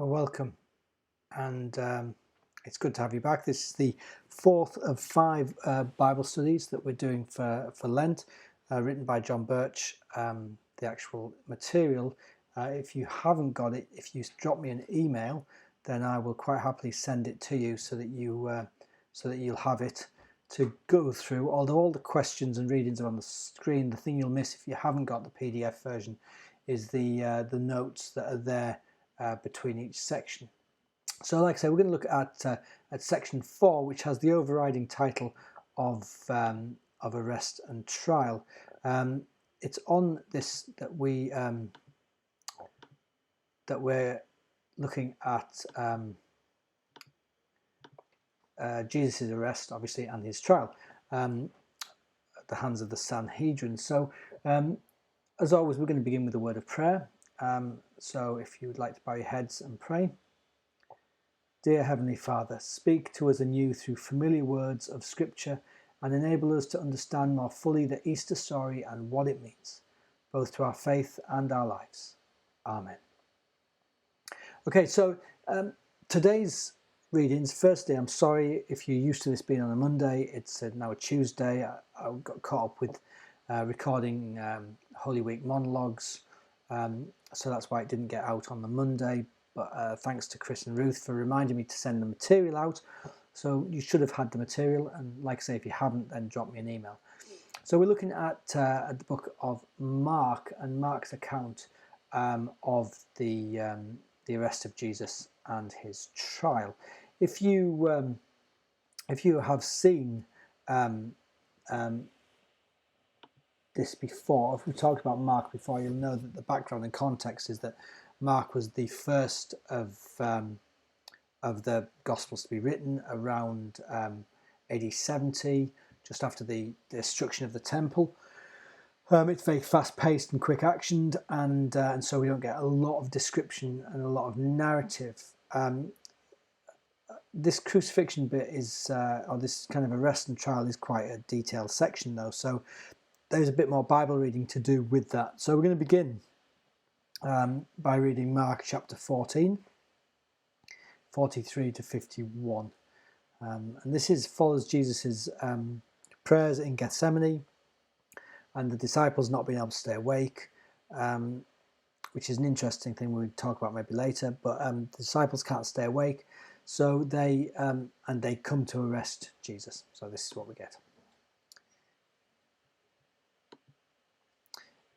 Well, welcome, and it's good to have you back. This is the fourth of five Bible studies that we're doing for Lent, written by John Birch. The actual material, if you haven't got it, if you drop me an email, then I will quite happily send it to you so that you'll have it to go through. Although all the questions and readings are on the screen, the thing you'll miss if you haven't got the PDF version is the notes that are there between each section. So like I say, we're going to look at section 4, which has the overriding title of arrest and trial. It's on this that we're looking at Jesus' arrest, obviously, and his trial at the hands of the Sanhedrin. So as always, we're going to begin with a word of prayer. So if you would like to bow your heads and pray. Dear Heavenly Father, speak to us anew through familiar words of Scripture and enable us to understand more fully the Easter story and what it means, both to our faith and our lives. Amen. Okay, so today's readings, firstly, I'm sorry if you're used to this being on a Monday. It's now a Tuesday. I got caught up with recording Holy Week monologues, so that's why it didn't get out on the Monday. But thanks to Chris and Ruth for reminding me to send the material out. So you should have had the material, and like I say, if you haven't, then drop me an email. So we're looking at the book of Mark and Mark's account of the arrest of Jesus and his trial. If you have seen this before, if we talked about Mark before, you'll know that the background and context is that Mark was the first of the Gospels to be written around AD 70, just after the destruction of the temple. It's very fast-paced and quick-actioned, and so we don't get a lot of description and a lot of narrative. This crucifixion bit is, or this kind of arrest and trial, is quite a detailed section, though. So there's a bit more Bible reading to do with that. So we're going to begin by reading Mark chapter 14, 43 to 51. And this follows Jesus' prayers in Gethsemane and the disciples not being able to stay awake, which is an interesting thing we'll talk about maybe later. But the disciples can't stay awake, so they come to arrest Jesus. So this is what we get.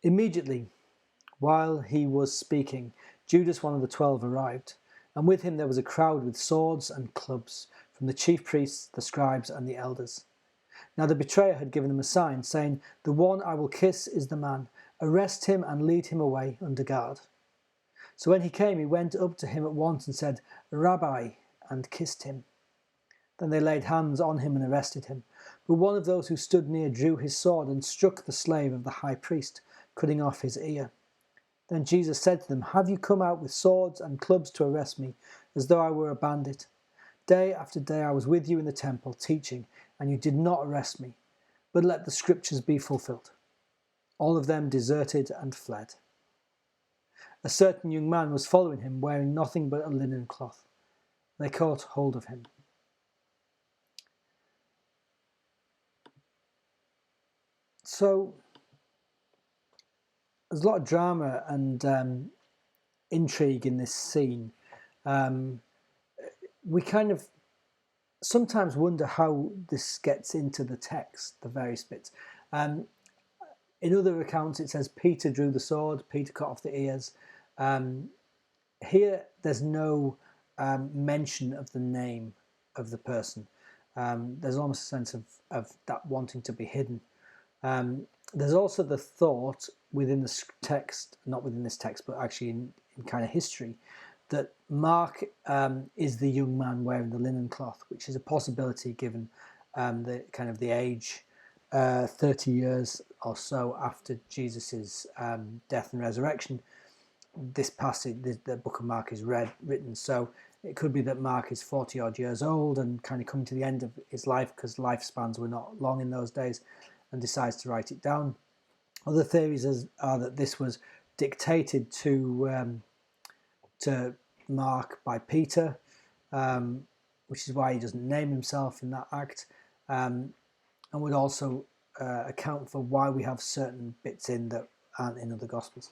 Immediately, while he was speaking, Judas, one of the 12, arrived, and with him there was a crowd with swords and clubs from the chief priests, the scribes, and the elders. Now the betrayer had given them a sign, saying, "The one I will kiss is the man. Arrest him and lead him away under guard." So when he came, he went up to him at once and said, "Rabbi," and kissed him. Then they laid hands on him and arrested him. But one of those who stood near drew his sword and struck the slave of the high priest, cutting off his ear. Then Jesus said to them, "Have you come out with swords and clubs to arrest me, as though I were a bandit? Day after day I was with you in the temple, teaching, and you did not arrest me. But let the scriptures be fulfilled." All of them deserted and fled. A certain young man was following him, wearing nothing but a linen cloth. They caught hold of him. So there's a lot of drama and intrigue in this scene. We kind of sometimes wonder how this gets into the text, the various bits. In other accounts, it says Peter drew the sword, Peter cut off the ears. Here, there's no mention of the name of the person. There's almost a sense of that wanting to be hidden. There's also the thought within the text, not within this text, but actually in kind of history, that Mark is the young man wearing the linen cloth, which is a possibility given the kind of the age, 30 years or so after Jesus's death and resurrection. This passage, the book of Mark, is written. So it could be that Mark is 40 odd years old and kind of coming to the end of his life, because lifespans were not long in those days, and decides to write it down. Other theories are that this was dictated to Mark by Peter, which is why he doesn't name himself in that act, and would also account for why we have certain bits in that aren't in other Gospels.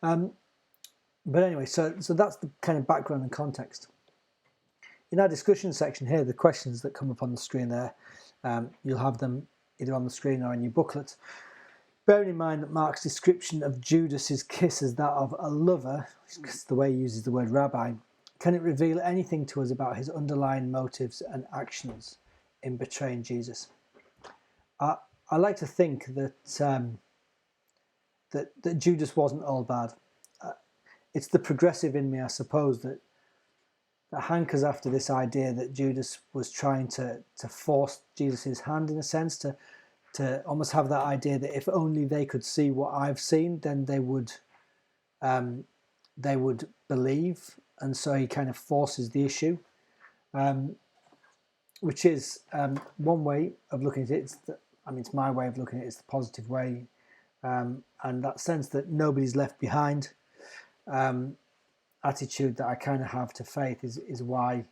But anyway, so that's the kind of background and context. In our discussion section here, the questions that come up on the screen there, you'll have them either on the screen or in your booklet. Bearing in mind that Mark's description of Judas's kiss is that of a lover, because the way he uses the word rabbi, can it reveal anything to us about his underlying motives and actions in betraying Jesus? I like to think that that Judas wasn't all bad. It's the progressive in me, I suppose, that hankers after this idea that Judas was trying to force Jesus' hand, in a sense, to almost have that idea that if only they could see what I've seen, then they would believe, and so he kind of forces the issue, which is one way of looking at it. It's my way of looking at it. It's the positive way, and that sense that nobody's left behind attitude that I kind of have to faith is why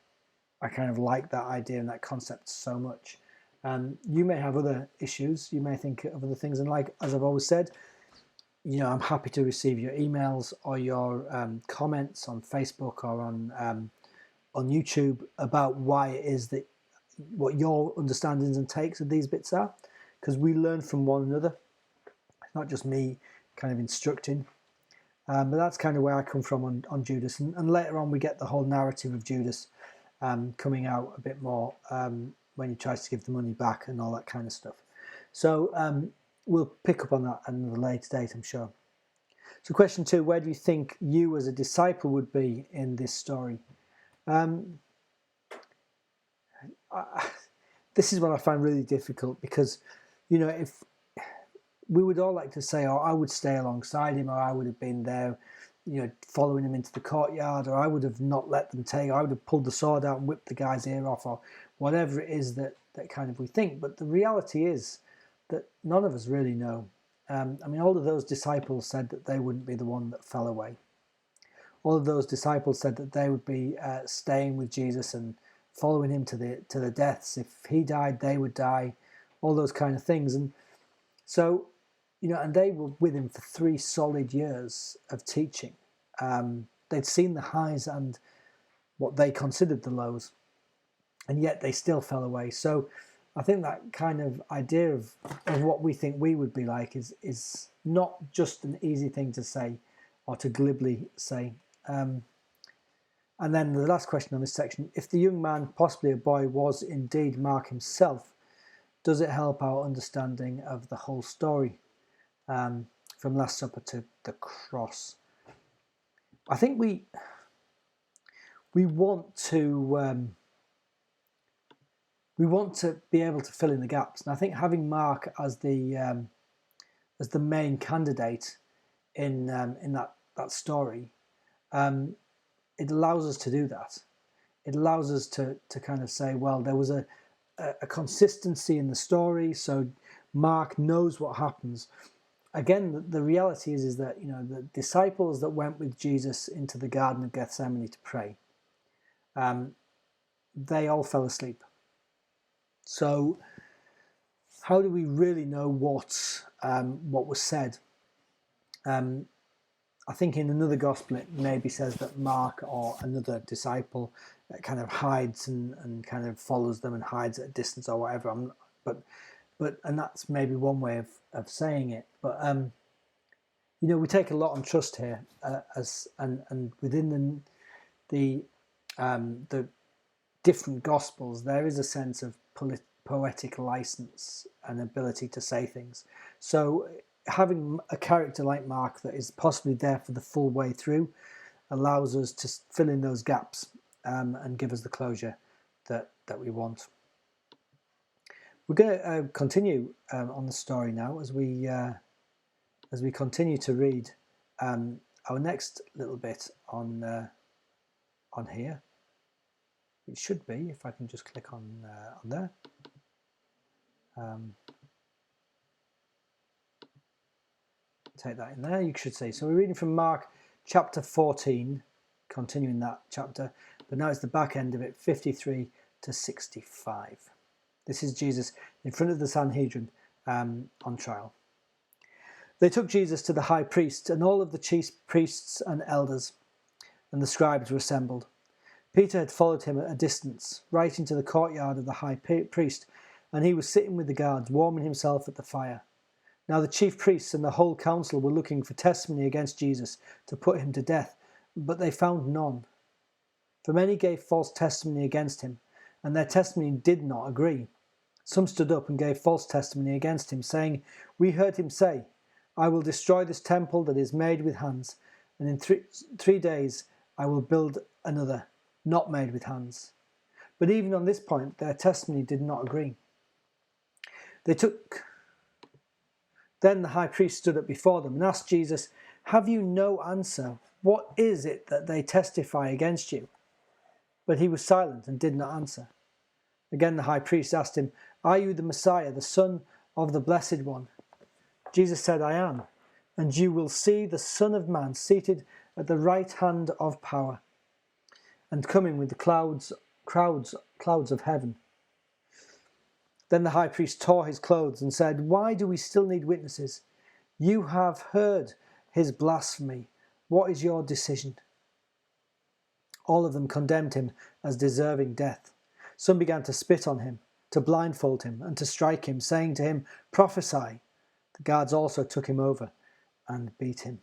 I kind of like that idea and that concept so much. You may have other issues. You may think of other things, and like as I've always said, I'm happy to receive your emails or your comments on Facebook or on YouTube about why it is that what your understandings and takes of these bits are, because we learn from one another. It's not just me kind of instructing. But that's kind of where I come from on Judas. And later on we get the whole narrative of Judas coming out a bit more when he tries to give the money back and all that kind of stuff. So we'll pick up on that at another later date, I'm sure. So question 2, where do you think you as a disciple would be in this story? This is what I find really difficult because, if we would all like to say, oh, I would stay alongside him, or I would have been there, following him into the courtyard, or I would have not let them take, I would have pulled the sword out and whipped the guy's ear off, or whatever it is that kind of we think. But the reality is that none of us really know. All of those disciples said that they wouldn't be the one that fell away. All of those disciples said that they would be staying with Jesus and following him to the deaths. If he died, they would die, all those kind of things. And so, and they were with him for 3 solid years of teaching. They'd seen the highs and what they considered the lows, and yet they still fell away. So I think that kind of idea of what we think we would be like is not just an easy thing to say or to glibly say. And then the last question on this section, if the young man, possibly a boy, was indeed Mark himself, does it help our understanding of the whole story, from Last Supper to the cross? I think we want to be able to fill in the gaps, and I think having Mark as the main candidate in that story, it allows us to do that. It allows us to kind of say, well, there was a consistency in the story, so Mark knows what happens. Again, the reality is that the disciples that went with Jesus into the Garden of Gethsemane to pray, they all fell asleep. So how do we really know what was said? I think in another gospel it maybe says that Mark or another disciple kind of hides and kind of follows them and hides at a distance or whatever. But and that's maybe one way of saying it. But we take a lot on trust here, and within the different gospels there is a sense of poetic license and ability to say things. So having a character like Mark that is possibly there for the full way through allows us to fill in those gaps and give us the closure that we want. We're going to continue on the story now as we continue to read our next little bit on here. It should be, if I can just click on there. Take that in there, you should see. So we're reading from Mark chapter 14, continuing that chapter, but now it's the back end of it, 53 to 65. This is Jesus in front of the Sanhedrin on trial. They took Jesus to the high priest, and all of the chief priests and elders and the scribes were assembled. Peter had followed him at a distance, right into the courtyard of the high priest, and he was sitting with the guards, warming himself at the fire. Now the chief priests and the whole council were looking for testimony against Jesus to put him to death, but they found none. For many gave false testimony against him, and their testimony did not agree. Some stood up and gave false testimony against him, saying, "We heard him say, 'I will destroy this temple that is made with hands, and in 3 days I will build another, not made with hands.'" But even on this point, their testimony did not agree. Then the high priest stood up before them and asked Jesus, "Have you no answer? What is it that they testify against you?" But he was silent and did not answer. Again the high priest asked him, "Are you the Messiah, the Son of the Blessed One?" Jesus said, "I am, and you will see the Son of Man seated at the right hand of power, and coming with the clouds of heaven." Then the high priest tore his clothes and said, "Why do we still need witnesses? You have heard his blasphemy. What is your decision?" All of them condemned him as deserving death. Some began to spit on him, to blindfold him, and to strike him, saying to him, "Prophesy." The guards also took him over and beat him.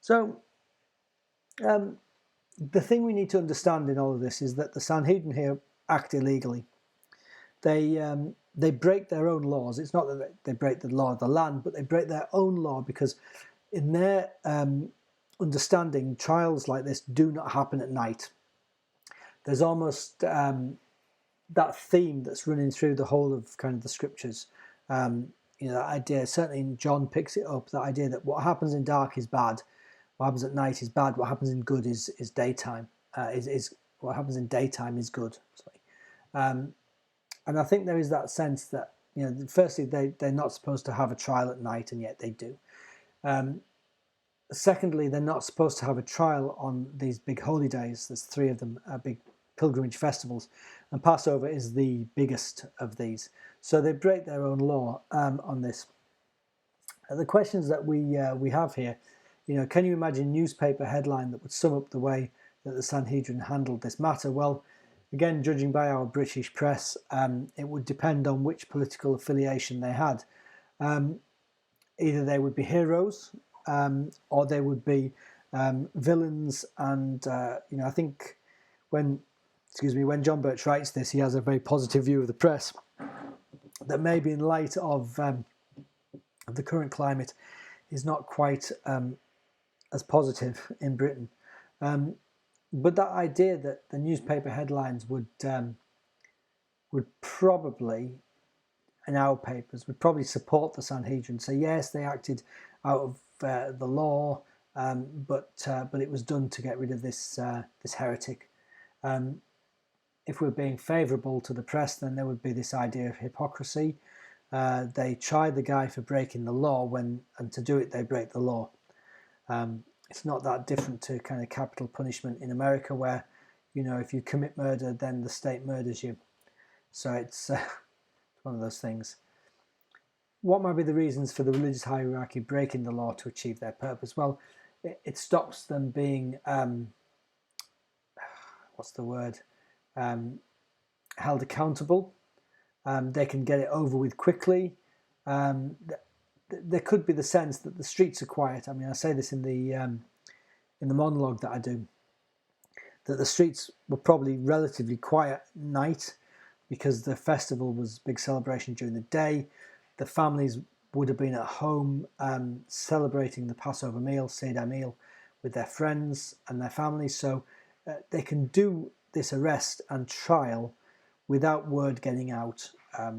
So, the thing we need to understand in all of this is that the Sanhedrin here act illegally. They break their own laws. It's not that they break the law of the land, but they break their own law because in their understanding, trials like this do not happen at night. There's almost that theme that's running through the whole of kind of the scriptures. That idea, certainly John picks it up, that idea that what happens in dark is bad, what happens at night is bad, what happens in good is daytime, is what happens in daytime is good. And I think there is that sense that, firstly, they're not supposed to have a trial at night, and yet they do. Secondly, they're not supposed to have a trial on these big holy days. There's 3 of them, big pilgrimage festivals, and Passover is the biggest of these. So they break their own law on this. The questions that we have here, can you imagine a newspaper headline that would sum up the way that the Sanhedrin handled this matter? Well, again, judging by our British press, it would depend on which political affiliation they had. Either they would be heroes, or they would be villains. And I think when John Birch writes this, he has a very positive view of the press. That maybe in light of the current climate is not quite as positive in Britain. But that idea that the newspaper headlines would probably, in our papers, would probably support the Sanhedrin. So yes, they acted out of the law, but it was done to get rid of this heretic. If we're being favourable to the press, then there would be this idea of hypocrisy. They try the guy for breaking the law, and to do it, they break the law. It's not that different to kind of capital punishment in America, where, if you commit murder, then the state murders you. So it's one of those things. What might be the reasons for the religious hierarchy breaking the law to achieve their purpose? Well, it stops them being, held accountable. They can get it over with quickly. There could be the sense that the streets are quiet. I mean, I say this in the monologue that I do, that the streets were probably relatively quiet at night because the festival was a big celebration during the day. The families would have been at home celebrating the Passover meal, Seder meal, with their friends and their families. So they can do this arrest and trial without word getting out.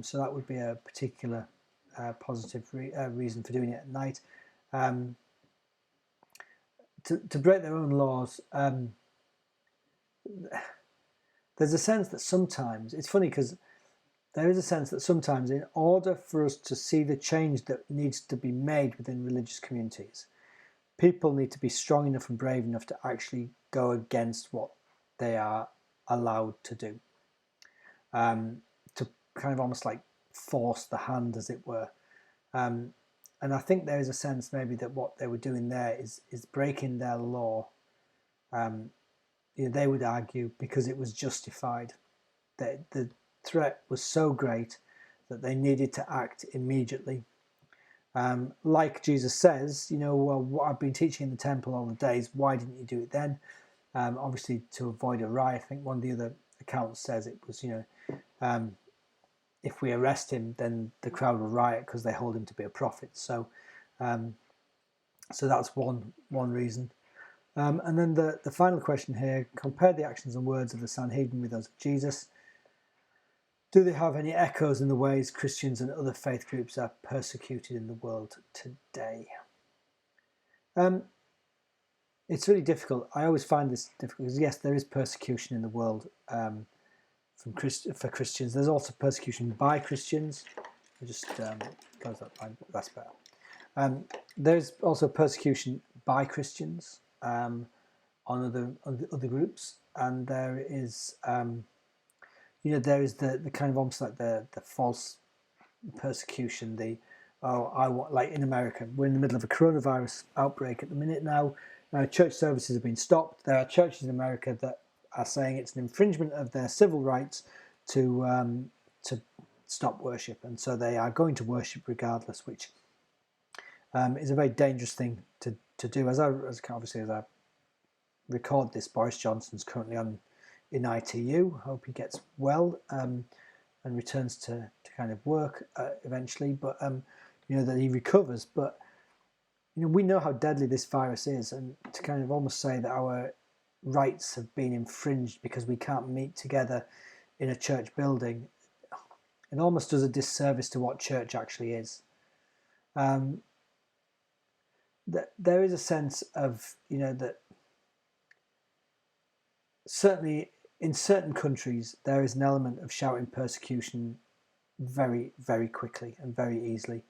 So that would be a particular positive reason for doing it at night. To break their own laws, there's a sense that sometimes, it's funny because there is a sense that sometimes in order for us to see the change that needs to be made within religious communities, people need to be strong enough and brave enough to actually go against what they are allowed to do, to kind of almost like force the hand, as it were. And I think there is a sense maybe that what they were doing there is breaking their law. They would argue because it was justified. That the threat was so great that they needed to act immediately. Like Jesus says, well, what I've been teaching in the temple all the days, why didn't you do it then? Obviously, to avoid a riot. I think one of the other accounts says it was, if we arrest him, then the crowd will riot because they hold him to be a prophet. So that's one reason. And then the final question here: compare the actions and words of the Sanhedrin with those of Jesus. Do they have any echoes in the ways Christians and other faith groups are persecuted in the world today? It's really difficult. I always find this difficult because, yes, there is persecution in the world for Christians. There's also persecution by Christians. I just close that line. That's better. There's also persecution by Christians on other groups, and there is there is the kind of almost like the false persecution. Like in America, we're in the middle of a coronavirus outbreak at the minute now. Church services have been stopped. There are churches in America that are saying it's an infringement of their civil rights to stop worship, and so they are going to worship regardless, which is a very dangerous thing to do. As I record this, Boris Johnson's currently in ITU. Hope he gets well and returns to kind of work eventually, but that he recovers. But we know how deadly this virus is, and to kind of almost say that our rights have been infringed because we can't meet together in a church building, it almost does a disservice to what church actually is. That there is a sense of that certainly in certain countries there is an element of shouting persecution very, very quickly and very easily.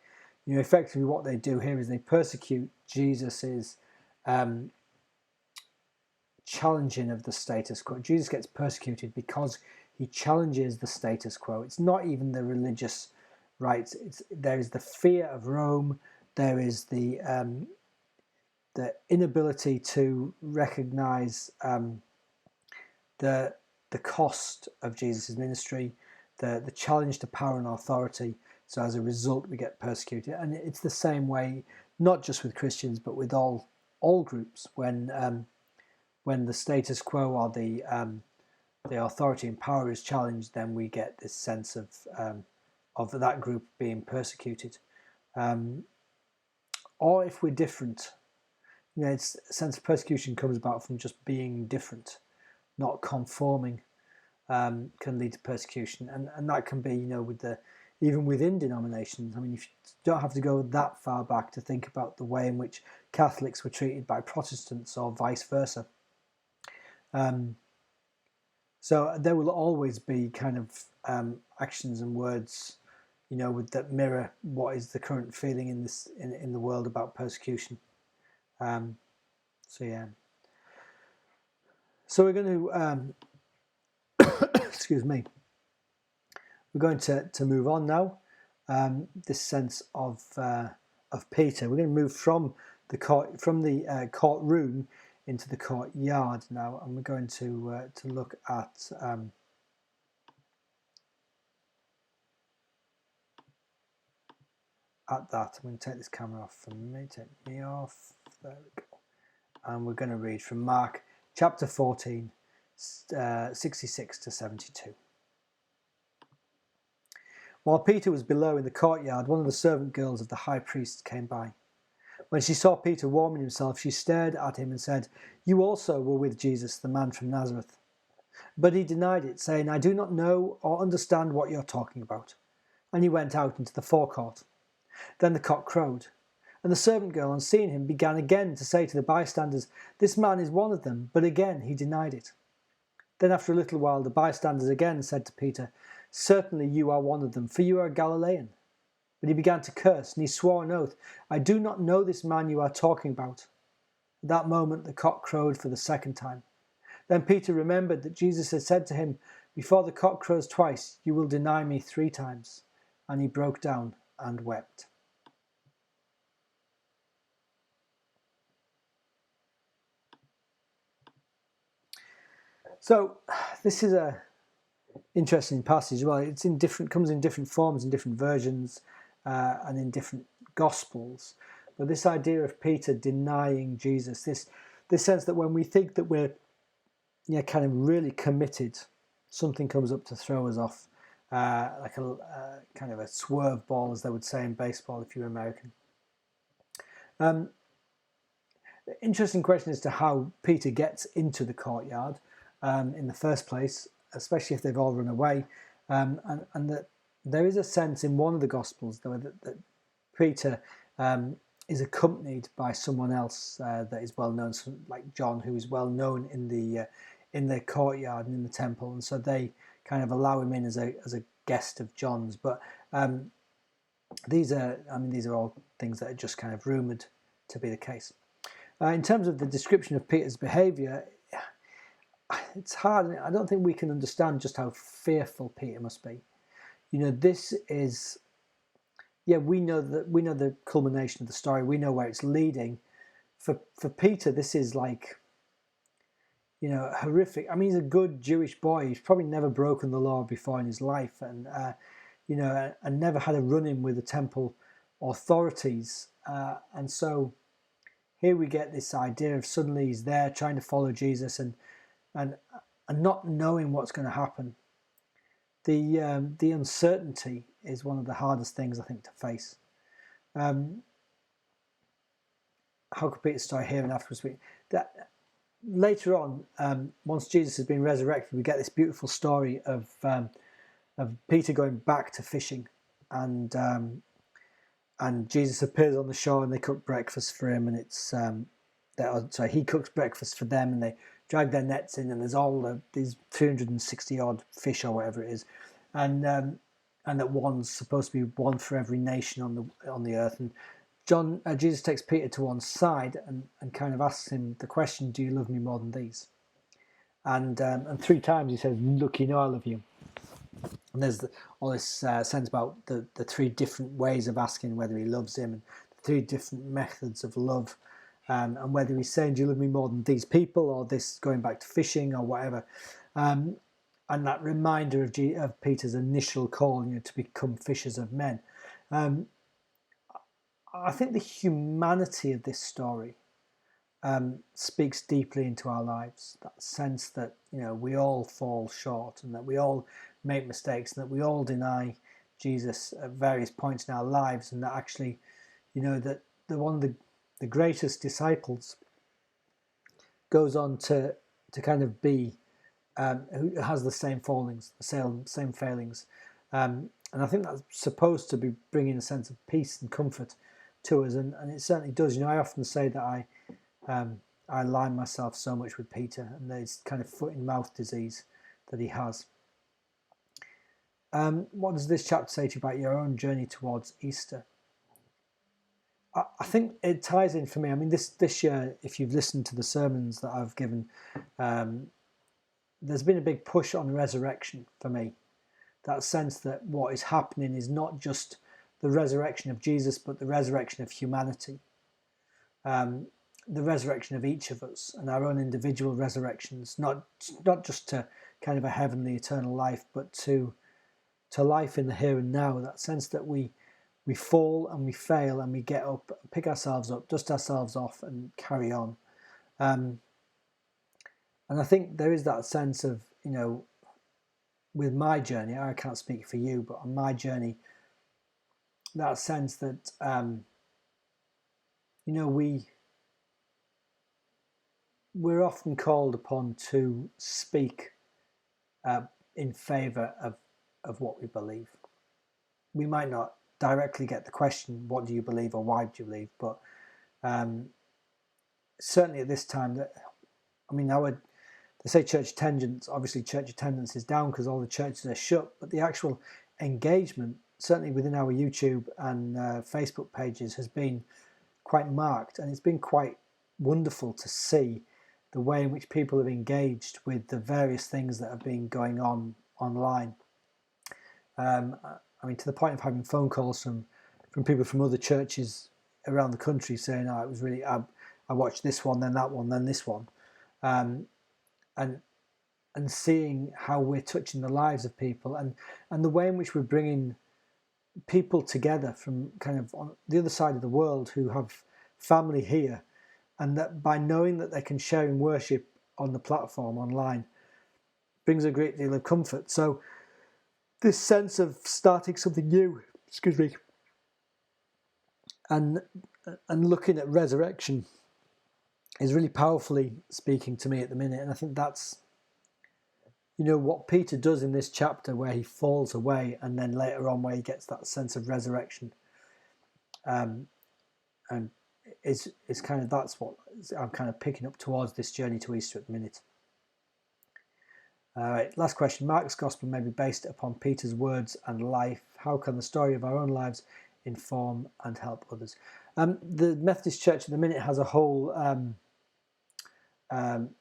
Effectively what they do here is they persecute Jesus's challenging of the status quo. Jesus gets persecuted because he challenges the status quo. It's not even the religious rights. There is the fear of Rome. There is the inability to recognize the cost of Jesus' ministry, the challenge to power and authority. So as a result, we get persecuted, and it's the same way, not just with Christians, but with all groups. When the status quo or the authority and power is challenged, then we get this sense of that group being persecuted. Or if we're different, it's a sense of persecution comes about from just being different, not conforming, can lead to persecution, and that can be even within denominations. I mean, you don't have to go that far back to think about the way in which Catholics were treated by Protestants or vice versa. So there will always be kind of actions and words, that mirror what is the current feeling in the world about persecution. So we're going to excuse me. We're going to move on now. This sense of Peter. We're going to move from the courtroom into the courtyard now, and we're going to look at that. I'm going to take this camera off for me. Take me off. There we go. And we're going to read from Mark chapter 14, 66 to 72. While Peter was below in the courtyard, one of the servant girls of the high priest came by. When she saw Peter warming himself, she stared at him and said, "You also were with Jesus, the man from Nazareth." But he denied it, saying, "I do not know or understand what you're talking about." And he went out into the forecourt. Then the cock crowed, and the servant girl, on seeing him, began again to say to the bystanders, "This man is one of them." But again he denied it. Then after a little while the bystanders again said to Peter, Certainly you are one of them, for you are a Galilean." But he began to curse, and he swore an oath, "I do not know this man you are talking about." At that moment the cock crowed for the second time. Then Peter remembered that Jesus had said to him, "Before the cock crows twice, you will deny me 3 times." And he broke down and wept. So this is a interesting passage. Well, it's comes in different forms, in different versions, and in different gospels. But this idea of Peter denying Jesus, this sense that when we think that we're kind of really committed, something comes up to throw us off, like a kind of a swerve ball, as they would say in baseball if you're American. The interesting question as to how Peter gets into the courtyard in the first place, especially if they've all run away, and that there is a sense in one of the Gospels though that Peter is accompanied by someone else that is well known, like John, who is well known in the courtyard and in the temple, and so they kind of allow him in as a guest of John's. But these are all things that are just kind of rumoured to be the case. In terms of the description of Peter's behaviour, it's hard. I don't think we can understand just how fearful Peter must be. This is, we know the culmination of the story. We know where it's leading. For Peter, this is like, horrific. I mean, he's a good Jewish boy. He's probably never broken the law before in his life, and and never had a run-in with the temple authorities. And so here we get this idea of suddenly he's there trying to follow Jesus and not knowing what's going to happen. The uncertainty is one of the hardest things I think to face. How could Peter start here and afterwards? Later on, once Jesus has been resurrected, we get this beautiful story of Peter going back to fishing, and Jesus appears on the shore, and they cook breakfast for him, and he cooks breakfast for them, and they drag their nets in, and there's all these 360 odd fish or whatever it is, and that one's supposed to be one for every nation on the earth. And Jesus takes Peter to one side and kind of asks him the question, "Do you love me more than these?" And 3 times he says, "Look, I love you." And there's all this sense about the 3 different ways of asking whether he loves him, and the 3 different methods of love, and whether he's saying, "Do you love me more than these people," or this going back to fishing or whatever. And that reminder of Peter's initial call, to become fishers of men. I think the humanity of this story speaks deeply into our lives. That sense that we all fall short, and that we all make mistakes, and that we all deny Jesus at various points in our lives, and that actually, that one of the greatest disciples goes on to kind of be who has the same fallings, the same failings, and I think that's supposed to be bringing a sense of peace and comfort to us, and it certainly does. I often say that I align myself so much with Peter and this kind of foot and mouth disease that he has. What does this chapter say to you about your own journey towards Easter? I think it ties in for me. I mean, this year, if you've listened to the sermons that I've given, there's been a big push on resurrection for me. That sense that what is happening is not just the resurrection of Jesus, but the resurrection of humanity. The resurrection of each of us and our own individual resurrections, not just to kind of a heavenly eternal life, but to life in the here and now. That sense that we fall and we fail and we get up, pick ourselves up, dust ourselves off and carry on. And I think there is that sense of, with my journey, I can't speak for you, but on my journey, that sense that, we're often called upon to speak in favour of what we believe. We might not directly get the question, what do you believe or why do you believe? But certainly at this time, they say church attendance. Obviously, church attendance is down because all the churches are shut, but the actual engagement, certainly within our YouTube and Facebook pages, has been quite marked, and it's been quite wonderful to see the way in which people have engaged with the various things that have been going on online. I mean, to the point of having phone calls from people from other churches around the country saying, "Oh, it was really I watched this one, then that one, then this one," and seeing how we're touching the lives of people, and the way in which we're bringing people together from kind of on the other side of the world who have family here, and that by knowing that they can share in worship on the platform online brings a great deal of comfort. So this sense of starting something new, and looking at resurrection is really powerfully speaking to me at the minute. And I think that's, what Peter does in this chapter, where he falls away, and then later on where he gets that sense of resurrection. And is kind of, that's what I'm kind of picking up towards this journey to Easter at the minute. All right, last question. Mark's gospel may be based upon Peter's words and life. How can the story of our own lives inform and help others? The Methodist Church at the minute has a whole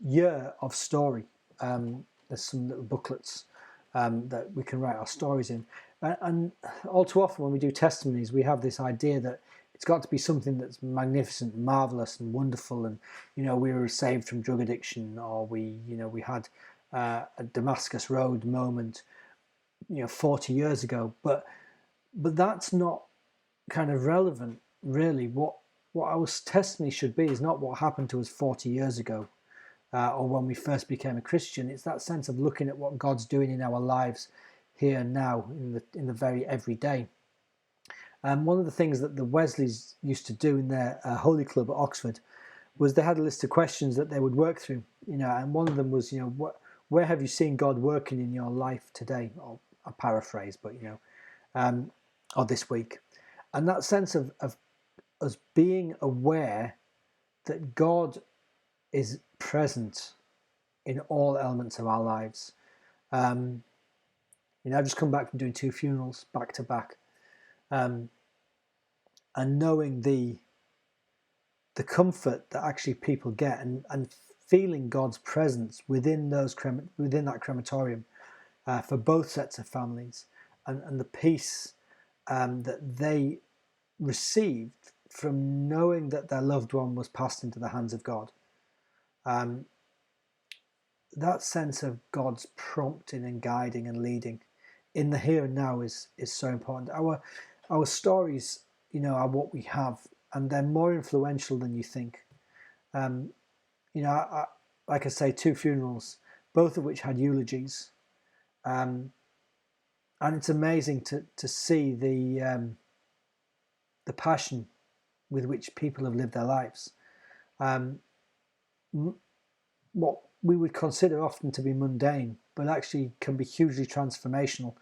year of story. There's some little booklets that we can write our stories in. And all too often when we do testimonies, we have this idea that it's got to be something that's magnificent, marvelous, and wonderful. And we were saved from drug addiction, or we had a Damascus Road moment, 40 years ago. But that's not kind of relevant, really. What our testimony should be is not what happened to us 40 years ago, or when we first became a Christian. It's that sense of looking at what God's doing in our lives here and now, in the very everyday. One of the things that the Wesleys used to do in their Holy Club at Oxford was they had a list of questions that they would work through, and one of them was, where have you seen God working in your life today? Or I paraphrase, but or this week. And that sense of us being aware that God is present in all elements of our lives. I've just come back from doing 2 funerals back to back, and knowing the comfort that actually people get, and feeling God's presence within that crematorium for both sets of families, and the peace that they received from knowing that their loved one was passed into the hands of God. That sense of God's prompting and guiding and leading in the here and now is so important. Our stories, are what we have, and they're more influential than you think. Like I say, 2 funerals, both of which had eulogies, and it's amazing to see the passion with which people have lived their lives. What we would consider often to be mundane, but actually can be hugely transformational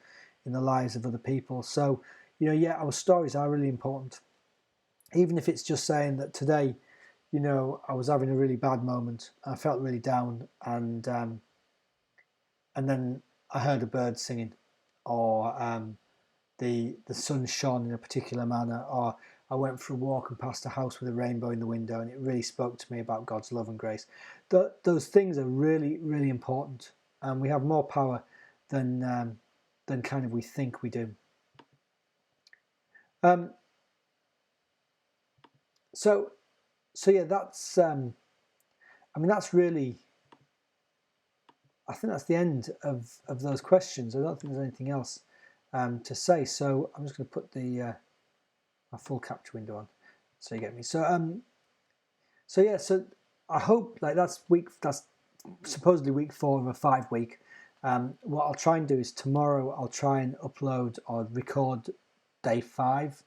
in the lives of other people. So, our stories are really important. Even if it's just saying that today, I was having a really bad moment, I felt really down, and then I heard a bird singing, or the sun shone in a particular manner, or I went for a walk and passed a house with a rainbow in the window, and it really spoke to me about God's love and grace. Those things are really, really important, and we have more power than kind of we think we do. So yeah, that's that's really, I think that's the end of those questions. I don't think there's anything else to say. So I'm just going to put my full capture window on, so you get me. So yeah, so I hope that's supposedly week 4 of a 5-week. What I'll try and do is tomorrow I'll try and upload or record day 5,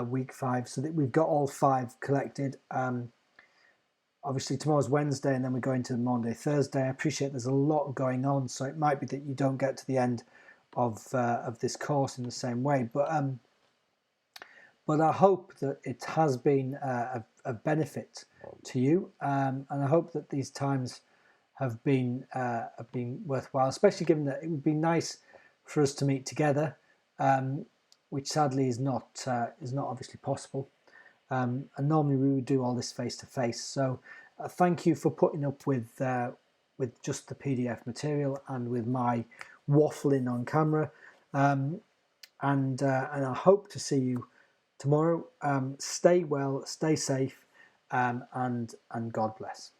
week 5, so that we've got all 5 collected. Obviously tomorrow's Wednesday, and then we go into Monday, Thursday. I appreciate there's a lot going on, so it might be that you don't get to the end of this course in the same way. But I hope that it has been of benefit to you, and I hope that these times have been worthwhile, especially given that it would be nice for us to meet together, which sadly is not obviously possible. And normally we would do all this face to face. So thank you for putting up with just the PDF material and with my waffling on camera. And I hope to see you tomorrow. Stay well, stay safe, and God bless.